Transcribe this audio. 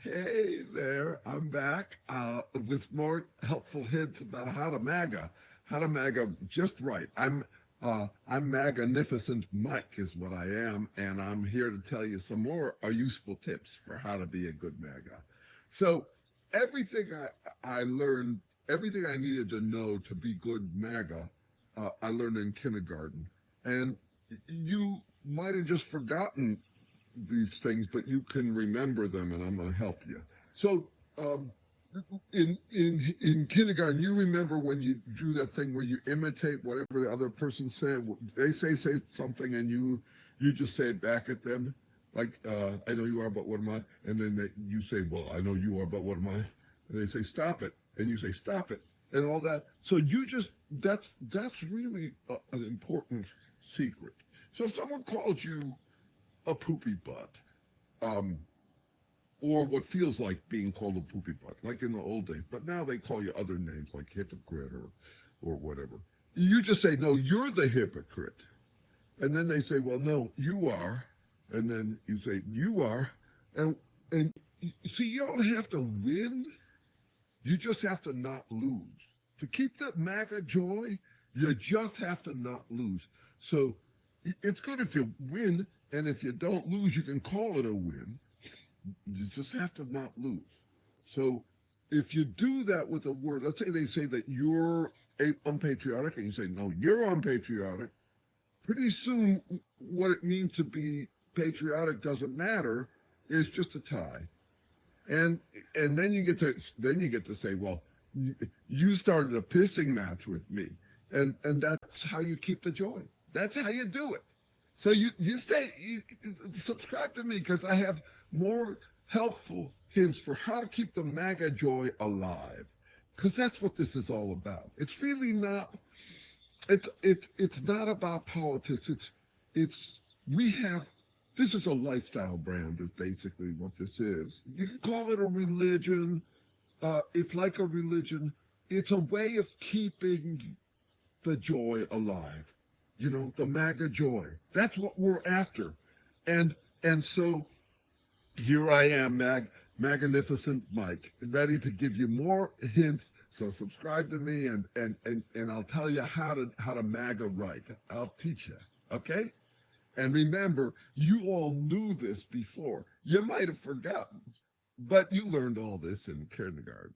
Hey there, I'm back with more helpful hints about how to MAGA just right. I'm MAGAnificent Mike is what I am, and I'm here to tell you some more useful tips for how to be a good MAGA. So everything I learned, everything I needed to know to be good MAGA, I learned in kindergarten, and you might have just forgotten these things, but you can remember them, and I'm going to help you. So, in kindergarten, you remember when you do that thing where you imitate whatever the other person said. They say something, and you just say it back at them, like I know you are, but what am I? And then you say, well, I know you are, but what am I? And they say, stop it, and you say, stop it, and all that. So that's really an important secret. So if someone calls you a poopy butt, or what feels like being called a poopy butt, like in the old days, but now they call you other names like hypocrite or whatever. You just say, no, you're the hypocrite. And then they say, well, no, you are. And then you say, you are. And see, you don't have to win. You just have to not lose. To keep that MAGA joy, you just have to not lose. So it's good if you win, and if you don't lose, you can call it a win. You just have to not lose. So if you do that with a word, let's say they say that you're unpatriotic, and you say, no, you're unpatriotic. Pretty soon, what it means to be patriotic doesn't matter. It's just a tie. And then you get to say, well, you started a pissing match with me. And that's how you keep the joy. That's how you do it. So you subscribe to me, because I have more helpful hints for how to keep the MAGA joy alive. Because that's what this is all about. It's really not, it's not about politics. This is a lifestyle brand is basically what this is. You can call it a religion. It's like a religion. It's a way of keeping the joy alive. You know, the MAGA joy. That's what we're after. And so here I am, MAGAnificent Mike, ready to give you more hints. So subscribe to me, and I'll tell you how to MAGA right. I'll teach you. Okay? And remember, you all knew this before. You might have forgotten, but you learned all this in kindergarten.